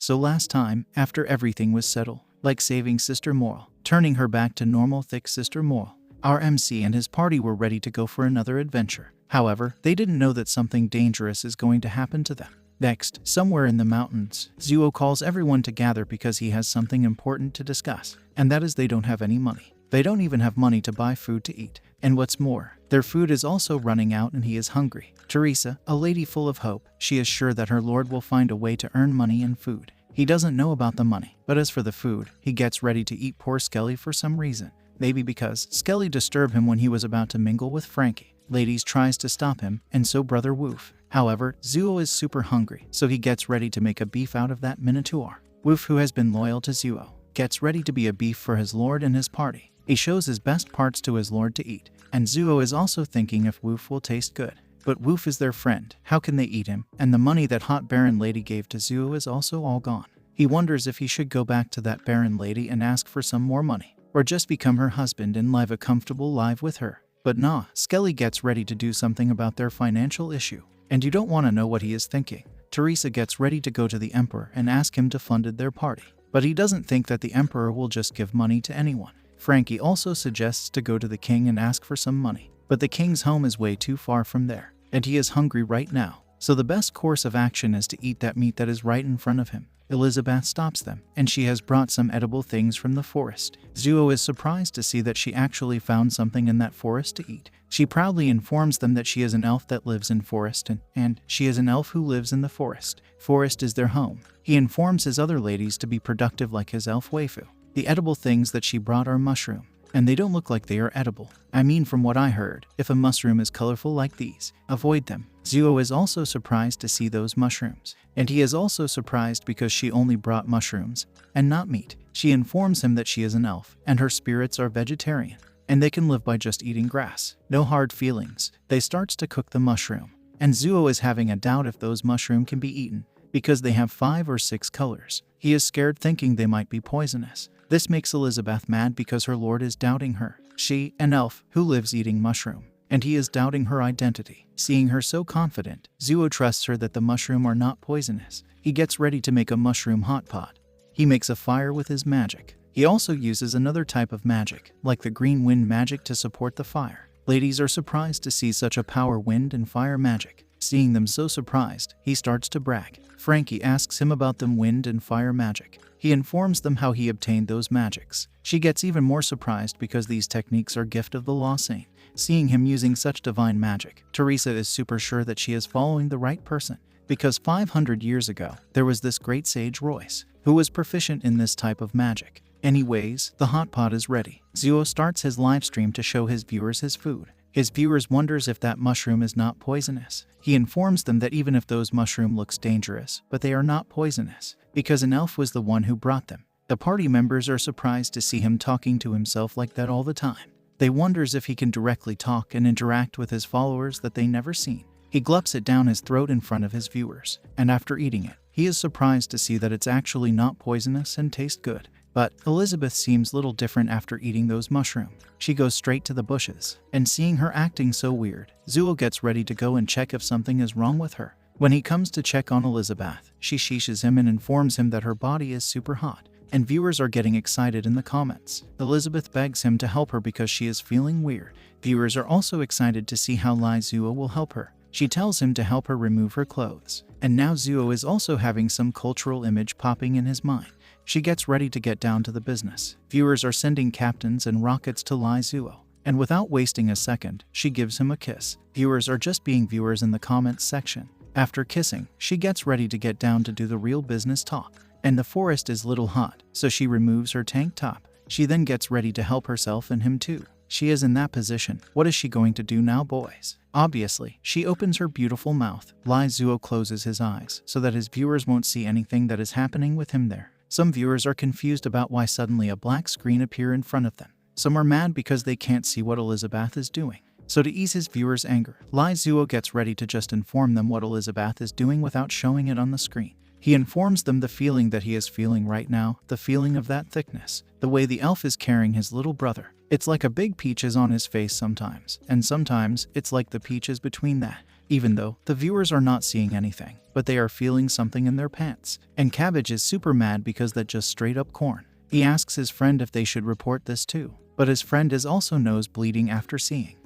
So last time, after everything was settled, like saving Sister Moral, turning her back to normal thick Sister Moral, our MC and his party were ready to go for another adventure. However, they didn't know that something dangerous is going to happen to them. Next, somewhere in the mountains, Zuo calls everyone to gather because he has something important to discuss, and that is they don't have any money. They don't even have money to buy food to eat. And what's more, their food is also running out and he is hungry. Teresa, a lady full of hope, she is sure that her lord will find a way to earn money and food. He doesn't know about the money, but as for the food, he gets ready to eat poor Skelly for some reason. Maybe because Skelly disturbed him when he was about to mingle with Frankie. Ladies tries to stop him, and so Brother Woof. However, Zuo is super hungry, so he gets ready to make a beef out of that Minotaur. Woof, who has been loyal to Zuo, gets ready to be a beef for his lord and his party. He shows his best parts to his lord to eat, and Zuo is also thinking if Woof will taste good. But Woof is their friend, how can they eat him? And the money that hot Baron Lady gave to Zuo is also all gone. He wonders if he should go back to that Baron Lady and ask for some more money, or just become her husband and live a comfortable life with her. But nah, Skelly gets ready to do something about their financial issue. And you don't want to know what he is thinking. Teresa gets ready to go to the Emperor and ask him to fund their party. But he doesn't think that the Emperor will just give money to anyone. Frankie also suggests to go to the king and ask for some money. But the king's home is way too far from there, and he is hungry right now. So the best course of action is to eat that meat that is right in front of him. Elizabeth stops them, and she has brought some edible things from the forest. Zuo is surprised to see that she actually found something in that forest to eat. She proudly informs them that she is an elf that lives in forest and she is an elf who lives in the forest. Forest is their home. He informs his other ladies to be productive like his elf waifu. The edible things that she brought are mushroom, and they don't look like they are edible. I mean, from what I heard, if a mushroom is colorful like these, avoid them. Zuo is also surprised to see those mushrooms, and he is also surprised because she only brought mushrooms and not meat. She informs him that she is an elf and her spirits are vegetarian, and they can live by just eating grass. No hard feelings. They starts to cook the mushroom, and Zuo is having a doubt if those mushrooms can be eaten because they have 5 or 6 colors. He is scared thinking they might be poisonous. This makes Elizabeth mad because her lord is doubting her. She, an elf who lives eating mushroom, and he is doubting her identity. Seeing her so confident, Zuo trusts her that the mushroom are not poisonous. He gets ready to make a mushroom hot pot. He makes a fire with his magic. He also uses another type of magic, like the green wind magic, to support the fire. Ladies are surprised to see such a power wind and fire magic. Seeing them so surprised, he starts to brag. Frankie asks him about the wind and fire magic. He informs them how he obtained those magics. She gets even more surprised because these techniques are gift of the Law Saint. Seeing him using such divine magic, Teresa is super sure that she is following the right person. Because 500 years ago, there was this great sage Royce, who was proficient in this type of magic. Anyways, the hot pot is ready. Zuo starts his live stream to show his viewers his food. His viewers wonders if that mushroom is not poisonous. He informs them that even if those mushroom looks dangerous, but they are not poisonous, because an elf was the one who brought them. The party members are surprised to see him talking to himself like that all the time. They wonders if he can directly talk and interact with his followers that they never seen. He glups it down his throat in front of his viewers, and after eating it, he is surprised to see that it's actually not poisonous and tastes good. But Elizabeth seems little different after eating those mushrooms. She goes straight to the bushes, and seeing her acting so weird, Zuo gets ready to go and check if something is wrong with her. When he comes to check on Elizabeth, she sheeshes him and informs him that her body is super hot, and viewers are getting excited in the comments. Elizabeth begs him to help her because she is feeling weird. Viewers are also excited to see how Zuo will help her. She tells him to help her remove her clothes, and now Zuo is also having some cultural image popping in his mind. She gets ready to get down to the business. Viewers are sending captains and rockets to Zuo, and without wasting a second, she gives him a kiss. Viewers are just being viewers in the comments section. After kissing, she gets ready to get down to do the real business talk. And the forest is little hot, so she removes her tank top. She then gets ready to help herself and him too. She is in that position. What is she going to do now, boys? Obviously, she opens her beautiful mouth. Zuo closes his eyes so that his viewers won't see anything that is happening with him there. Some viewers are confused about why suddenly a black screen appears in front of them. Some are mad because they can't see what Elizabeth is doing. So to ease his viewers' anger, Zuo gets ready to just inform them what Elizabeth is doing without showing it on the screen. He informs them the feeling that he is feeling right now, the feeling of that thickness, the way the elf is carrying his little brother. It's like a big peach is on his face sometimes, and sometimes it's like the peach is between that. even though the viewers are not seeing anything, but they are feeling something in their pants. And Cabbage is super mad because that just straight up corn. He asks his friend if they should report this too, but his friend is also nose bleeding after seeing.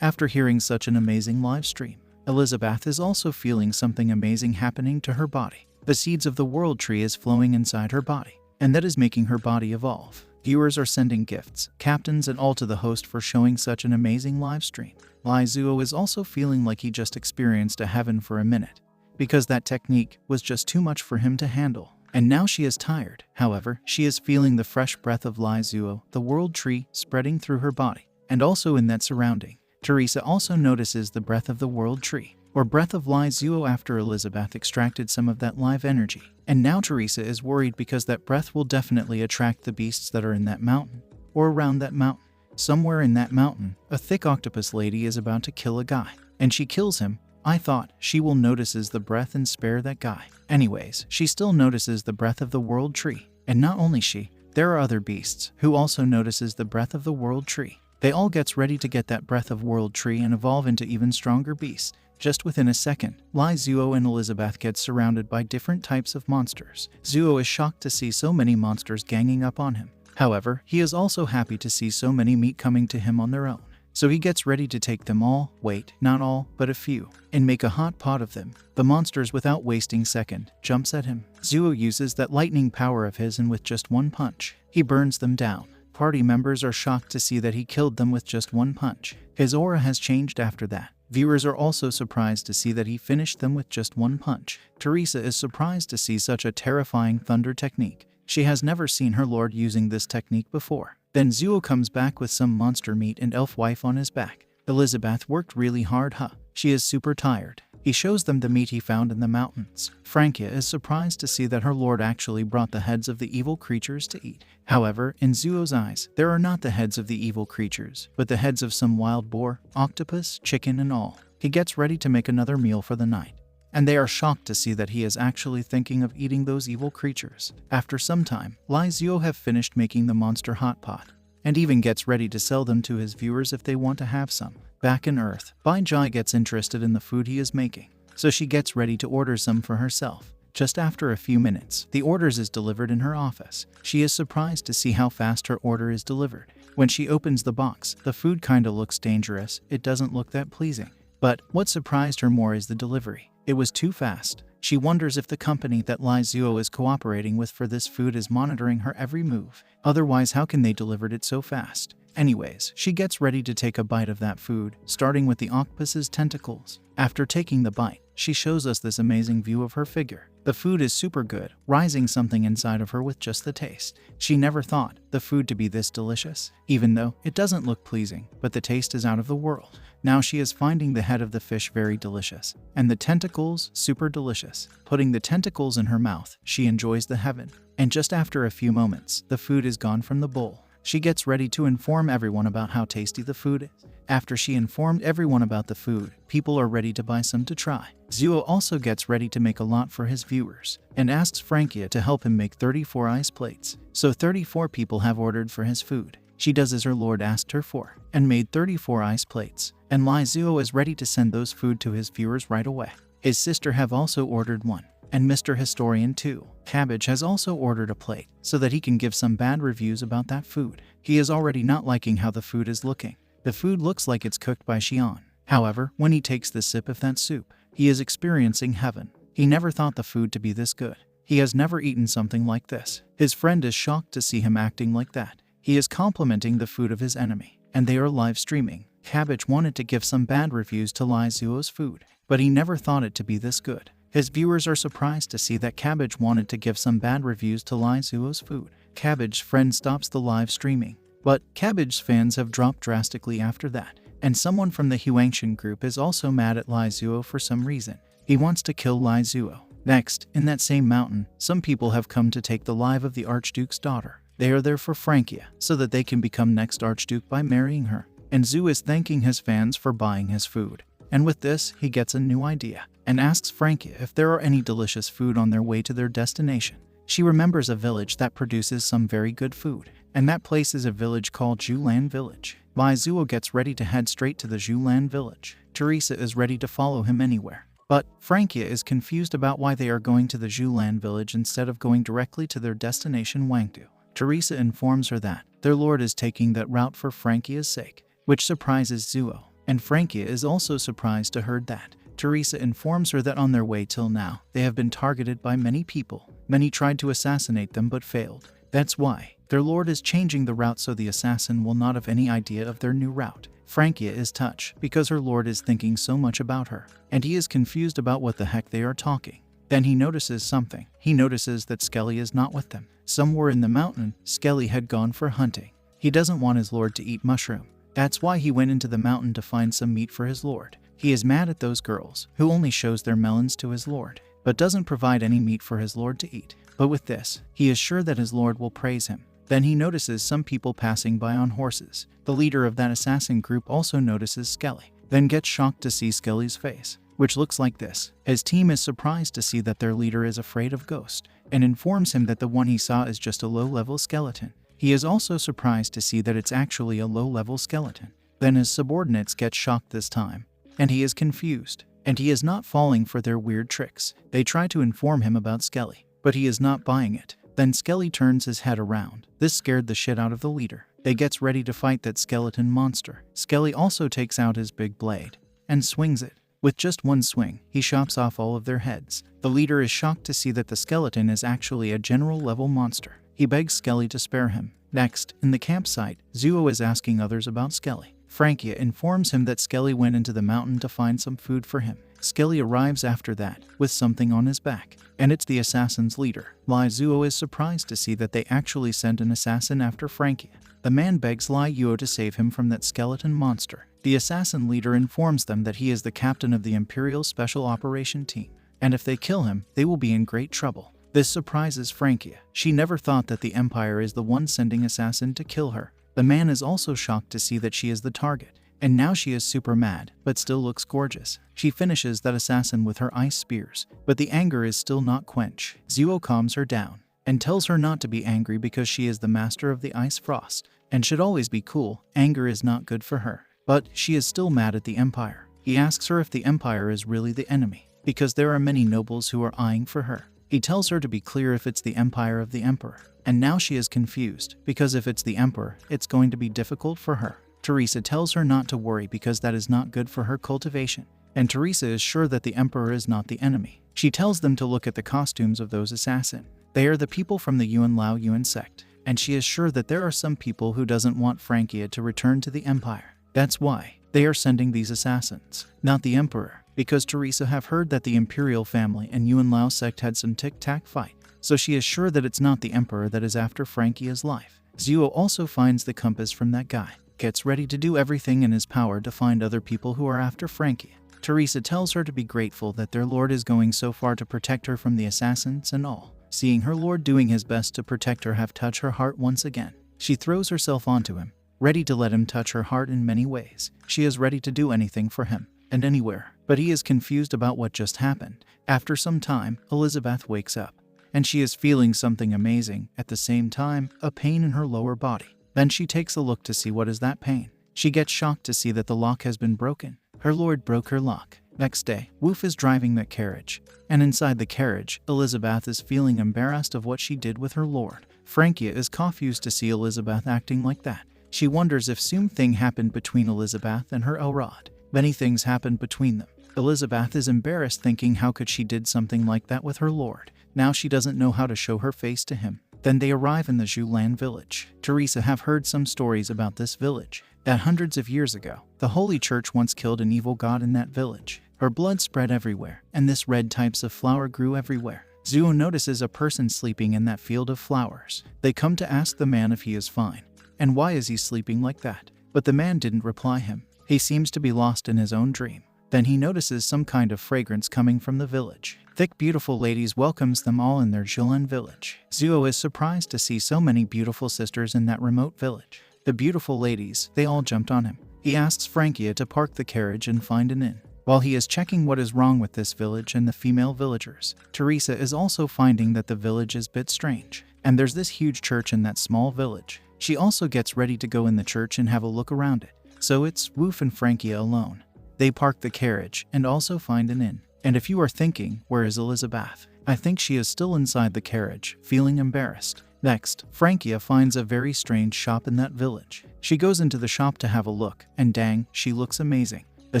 After hearing such an amazing live stream. Elizabeth is also feeling something amazing happening to her body. The seeds of the world tree is flowing inside her body, and that is making her body evolve. Viewers are sending gifts, captains and all to the host for showing such an amazing live stream. Lizuo is also feeling like he just experienced a heaven for a minute, because that technique was just too much for him to handle. And now she is tired. However, she is feeling the fresh breath of Lizuo, the world tree, spreading through her body. And also in that surrounding, Teresa also notices the breath of the world tree, or breath of Lizuo after Elizabeth extracted some of that live energy. And now Teresa is worried because that breath will definitely attract the beasts that are in that mountain, or around that mountain. Somewhere in that mountain, a thick octopus lady is about to kill a guy, and she kills him. I thought she will notices the breath and spare that guy. Anyways, she still notices the breath of the world tree. And not only she, there are other beasts who also notices the breath of the world tree. They all gets ready to get that breath of world tree and evolve into even stronger beasts. Just within a second, Lizuo and Elizabeth get surrounded by different types of monsters. Zuo is shocked to see so many monsters ganging up on him. However, he is also happy to see so many meat coming to him on their own. So he gets ready to take them all, wait, not all, but a few, and make a hot pot of them. The monsters, without wasting second, jumps at him. Zuo uses that lightning power of his and with just one punch, he burns them down. Party members are shocked to see that he killed them with just one punch. His aura has changed after that. Viewers are also surprised to see that he finished them with just one punch. Teresa is surprised to see such a terrifying thunder technique. She has never seen her lord using this technique before. Then Zuo comes back with some monster meat and elf wife on his back. Elizabeth worked really hard, She is super tired. He shows them the meat he found in the mountains. Frankia is surprised to see that her lord actually brought the heads of the evil creatures to eat. However, in Zuo's eyes, there are not the heads of the evil creatures, but the heads of some wild boar, octopus, chicken and all. He gets ready to make another meal for the night, and they are shocked to see that he is actually thinking of eating those evil creatures. After some time, Lizuo have finished making the monster hot pot, and even gets ready to sell them to his viewers if they want to have some. Back in Earth, Bai Jai gets interested in the food he is making, so she gets ready to order some for herself. Just after a few minutes, the orders is delivered in her office. She is surprised to see how fast her order is delivered. When she opens the box, the food kinda looks dangerous. It doesn't look that pleasing. But what surprised her more is the delivery. It was too fast. She wonders if the company that Lizuo is cooperating with for this food is monitoring her every move. Otherwise, how can they delivered it so fast? Anyways, she gets ready to take a bite of that food, starting with the octopus's tentacles. After taking the bite, she shows us this amazing view of her figure. The food is super good, rising something inside of her with just the taste. She never thought the food to be this delicious, even though it doesn't look pleasing, but the taste is out of the world. Now she is finding the head of the fish very delicious, and the tentacles super delicious. Putting the tentacles in her mouth, she enjoys the heaven. And just after a few moments, the food is gone from the bowl. She gets ready to inform everyone about how tasty the food is. After she informed everyone about the food, people are ready to buy some to try. Zuo also gets ready to make a lot for his viewers, and asks Frankia to help him make 34 ice plates. So 34 people have ordered for his food. She does as her lord asked her for, and made 34 ice plates. And Lizuo is ready to send those food to his viewers right away. His sister have also ordered one, and Mr. Historian too. Cabbage has also ordered a plate, so that he can give some bad reviews about that food. He is already not liking how the food is looking. The food looks like it's cooked by Xian. However, when he takes the sip of that soup, he is experiencing heaven. He never thought the food to be this good. He has never eaten something like this. His friend is shocked to see him acting like that. He is complimenting the food of his enemy, and they are live streaming. Cabbage wanted to give some bad reviews to Lizuo's food, but he never thought it to be this good. His viewers are surprised to see that Cabbage wanted to give some bad reviews to Lizuo's food. Cabbage's friend stops the live streaming, but Cabbage's fans have dropped drastically after that, and someone from the Huangshan group is also mad at Lizuo for some reason. He wants to kill Lizuo. Next, in that same mountain, some people have come to take the life of the Archduke's daughter. They are there for Frankia, so that they can become next Archduke by marrying her. And Zhu is thanking his fans for buying his food. And with this, he gets a new idea, and asks Frankia if there are any delicious food on their way to their destination. She remembers a village that produces some very good food, and that place is a village called Zhulan Village. Zuo gets ready to head straight to the Zhulan Village. Teresa is ready to follow him anywhere. But Frankia is confused about why they are going to the Zhulan Village instead of going directly to their destination Wangdu. Teresa informs her that their lord is taking that route for Frankia's sake, which surprises Zuo, and Frankia is also surprised to hear that. Teresa informs her that on their way till now, they have been targeted by many people. Many tried to assassinate them but failed. That's why their lord is changing the route so the assassin will not have any idea of their new route. Frankia is touched because her lord is thinking so much about her, and he is confused about what the heck they are talking. Then he notices something. He notices that Skelly is not with them. Somewhere in the mountain, Skelly had gone for hunting. He doesn't want his lord to eat mushroom. That's why he went into the mountain to find some meat for his lord. He is mad at those girls who only shows their melons to his lord, but doesn't provide any meat for his lord to eat. But with this, he is sure that his lord will praise him. Then he notices some people passing by on horses. The leader of that assassin group also notices Skelly, then gets shocked to see Skelly's face, which looks like this. His team is surprised to see that their leader is afraid of Ghost, and informs him that the one he saw is just a low-level skeleton. He is also surprised to see that it's actually a low-level skeleton. Then his subordinates get shocked this time, and he is confused, and he is not falling for their weird tricks. They try to inform him about Skelly, but he is not buying it. Then Skelly turns his head around. This scared the shit out of the leader. They gets ready to fight that skeleton monster. Skelly also takes out his big blade and swings it. With just one swing, he chops off all of their heads. The leader is shocked to see that the skeleton is actually a general-level monster. He begs Skelly to spare him. Next, in the campsite, Zuo is asking others about Skelly. Frankia informs him that Skelly went into the mountain to find some food for him. Skelly arrives after that, with something on his back, and it's the assassin's leader. Zuo is surprised to see that they actually sent an assassin after Frankia. The man begs Yuo to save him from that skeleton monster. The assassin leader informs them that he is the captain of the Imperial Special Operation Team, and if they kill him, they will be in great trouble. This surprises Frankia. She never thought that the Empire is the one sending assassin to kill her. The man is also shocked to see that she is the target, and now she is super mad, but still looks gorgeous. She finishes that assassin with her ice spears, but the anger is still not quenched. Zuo calms her down, and tells her not to be angry because she is the master of the ice frost, and should always be cool. Anger is not good for her, but she is still mad at the Empire. He asks her if the Empire is really the enemy, because there are many nobles who are eyeing for her. He tells her to be clear if it's the Empire of the Emperor, and now she is confused, because if it's the Emperor, it's going to be difficult for her. Teresa tells her not to worry because that is not good for her cultivation, and Teresa is sure that the Emperor is not the enemy. She tells them to look at the costumes of those assassins. They are the people from the Yuan Lao Yuan sect, and she is sure that there are some people who doesn't want Frankia to return to the Empire. That's why they are sending these assassins, not the Emperor, because Teresa have heard that the Imperial family and Yuan Lao sect had some tic-tac fight, so she is sure that it's not the Emperor that is after Frankia's life. Zuo also finds the compass from that guy, gets ready to do everything in his power to find other people who are after Frankia. Teresa tells her to be grateful that their lord is going so far to protect her from the assassins and all. Seeing her lord doing his best to protect her have touched her heart once again. She throws herself onto him, ready to let him touch her heart in many ways. She is ready to do anything for him, and anywhere, but he is confused about what just happened. After some time, Elizabeth wakes up, and she is feeling something amazing. At the same time, a pain in her lower body. Then she takes a look to see what is that pain. She gets shocked to see that the lock has been broken. Her lord broke her lock. Next day, Woof is driving that carriage, and inside the carriage, Elizabeth is feeling embarrassed of what she did with her lord. Frankia is confused to see Elizabeth acting like that. She wonders if something happened between Elizabeth and her Elrod. Many things happened between them. Elizabeth is embarrassed, thinking how could she did something like that with her lord. Now she doesn't know how to show her face to him. Then they arrive in the Zhulan village. Teresa have heard some stories about this village, that hundreds of years ago, the Holy Church once killed an evil god in that village. Her blood spread everywhere, and this red types of flower grew everywhere. Zuo notices a person sleeping in that field of flowers. They come to ask the man if he is fine, and why is he sleeping like that? But the man didn't reply him. He seems to be lost in his own dream. Then he notices some kind of fragrance coming from the village. Thick, beautiful ladies welcomes them all in their Zhulan village. Zuo is surprised to see so many beautiful sisters in that remote village. The beautiful ladies, they all jumped on him. He asks Frankia to park the carriage and find an inn. While he is checking what is wrong with this village and the female villagers, Teresa is also finding that the village is a bit strange, and there's this huge church in that small village. She also gets ready to go in the church and have a look around it. So it's Woof and Frankie alone. They park the carriage and also find an inn. And if you are thinking, where is Elizabeth? I think she is still inside the carriage, feeling embarrassed. Next, Frankia finds a very strange shop in that village. She goes into the shop to have a look, and dang, she looks amazing. The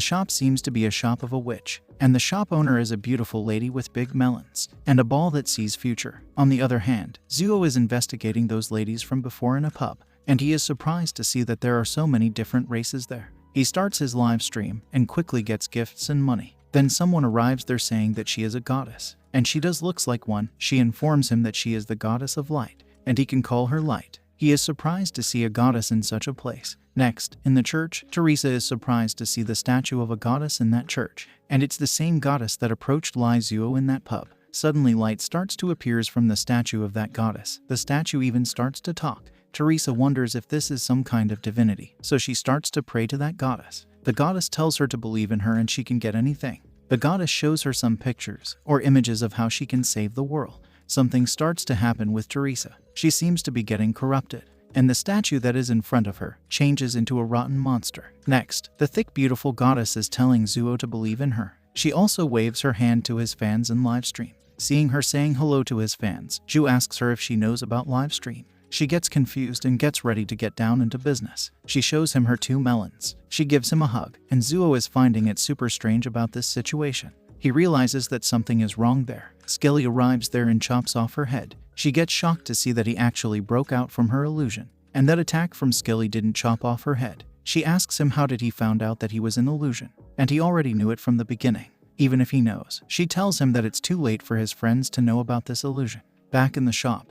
shop seems to be a shop of a witch, and the shop owner is a beautiful lady with big melons, and a ball that sees future. On the other hand, Zuo is investigating those ladies from before in a pub, and he is surprised to see that there are so many different races there. He starts his live stream, and quickly gets gifts and money. Then someone arrives there saying that she is a goddess, and she does looks like one. She informs him that she is the goddess of light, and he can call her Light. He is surprised to see a goddess in such a place. Next, in the church, Teresa is surprised to see the statue of a goddess in that church, and it's the same goddess that approached Lai Zuo in that pub. Suddenly light starts to appear from the statue of that goddess. The statue even starts to talk. Teresa wonders if this is some kind of divinity, so she starts to pray to that goddess. The goddess tells her to believe in her and she can get anything. The goddess shows her some pictures or images of how she can save the world. Something starts to happen with Teresa. She seems to be getting corrupted, and the statue that is in front of her changes into a rotten monster. Next, the thick beautiful goddess is telling Zuo to believe in her. She also waves her hand to his fans in livestream. Seeing her saying hello to his fans, Zhu asks her if she knows about livestream. She gets confused and gets ready to get down into business. She shows him her 2 melons. She gives him a hug, and Zuo is finding it super strange about this situation. He realizes that something is wrong there. Skelly arrives there and chops off her head. She gets shocked to see that he actually broke out from her illusion, and that attack from Skelly didn't chop off her head. She asks him how did he found out that he was an illusion, and he already knew it from the beginning. Even if he knows, she tells him that it's too late for his friends to know about this illusion. Back in the shop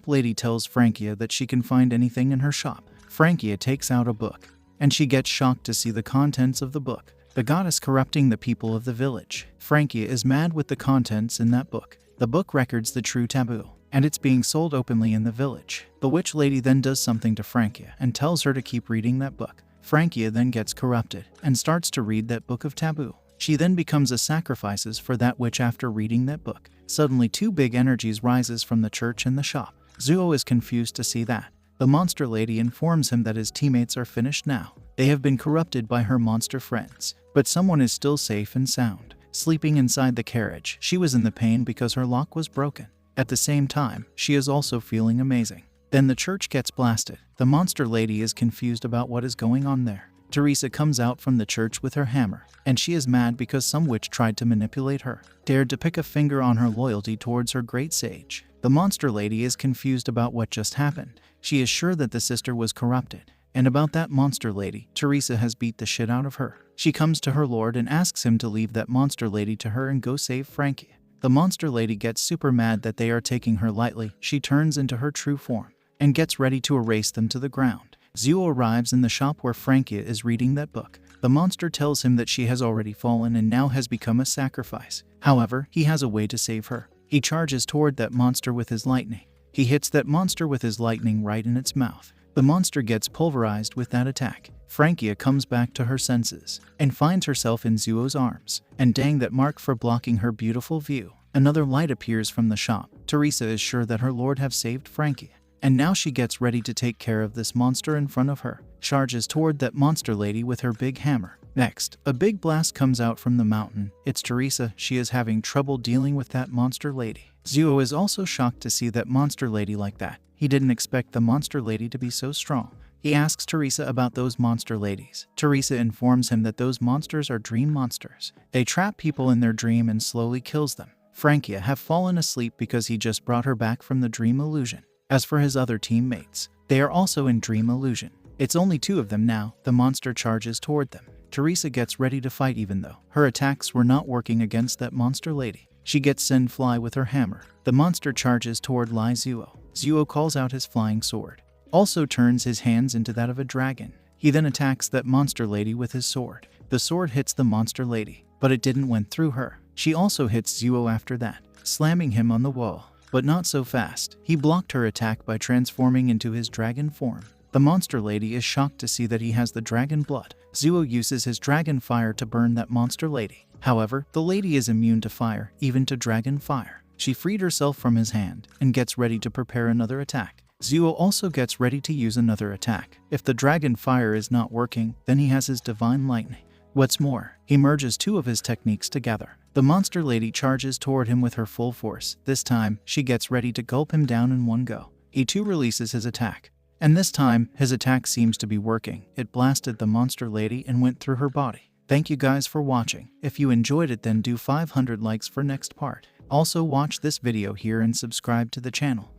lady tells Frankia that she can find anything in her shop. Frankia takes out a book, and she gets shocked to see the contents of the book. The goddess corrupting the people of the village. Frankia is mad with the contents in that book. The book records the true taboo, and it's being sold openly in the village. The witch lady then does something to Frankia and tells her to keep reading that book. Frankia then gets corrupted and starts to read that book of taboo. She then becomes a sacrifice for that witch after reading that book. Suddenly 2 big energies rises from the church and the shop. Zuo is confused to see that. The monster lady informs him that his teammates are finished now. They have been corrupted by her monster friends, but someone is still safe and sound. Sleeping inside the carriage, she was in the pain because her lock was broken. At the same time, she is also feeling amazing. Then the church gets blasted. The monster lady is confused about what is going on there. Teresa comes out from the church with her hammer, and she is mad because some witch tried to manipulate her, dared to pick a finger on her loyalty towards her great sage. The monster lady is confused about what just happened. She is sure that the sister was corrupted, and about that monster lady, Teresa has beat the shit out of her. She comes to her lord and asks him to leave that monster lady to her and go save Frankie. The monster lady gets super mad that they are taking her lightly. She turns into her true form and gets ready to erase them to the ground. Zuo arrives in the shop where Frankia is reading that book. The monster tells him that she has already fallen and now has become a sacrifice. However, he has a way to save her. He charges toward that monster with his lightning. He hits that monster with his lightning right in its mouth. The monster gets pulverized with that attack. Frankia comes back to her senses and finds herself in Zuo's arms. And dang that mark for blocking her beautiful view. Another light appears from the shop. Teresa is sure that her lord have saved Frankia, and now she gets ready to take care of this monster in front of her. Charges toward that monster lady with her big hammer. Next, a big blast comes out from the mountain. It's Teresa. She is having trouble dealing with that monster lady. Zuo is also shocked to see that monster lady like that. He didn't expect the monster lady to be so strong. He asks Teresa about those monster ladies. Teresa informs him that those monsters are dream monsters. They trap people in their dream and slowly kills them. Frankia have fallen asleep because he just brought her back from the dream illusion. As for his other teammates, they are also in dream illusion. It's only 2 of them now. The monster charges toward them. Teresa gets ready to fight even though her attacks were not working against that monster lady. She gets send fly with her hammer. The monster charges toward Lai Zuo. Zuo calls out his flying sword, also turns his hands into that of a dragon. He then attacks that monster lady with his sword. The sword hits the monster lady, but it didn't went through her. She also hits Zuo after that, slamming him on the wall. But not so fast. He blocked her attack by transforming into his dragon form. The monster lady is shocked to see that he has the dragon blood. Zuo uses his dragon fire to burn that monster lady. However, the lady is immune to fire, even to dragon fire. She freed herself from his hand and gets ready to prepare another attack. Zuo also gets ready to use another attack. If the dragon fire is not working, then he has his divine lightning. What's more, he merges two of his techniques together. The monster lady charges toward him with her full force. This time, she gets ready to gulp him down in one go. He too releases his attack. And this time, his attack seems to be working. It blasted the monster lady and went through her body. Thank you guys for watching. If you enjoyed it, then do 500 likes for next part. Also watch this video here and subscribe to the channel.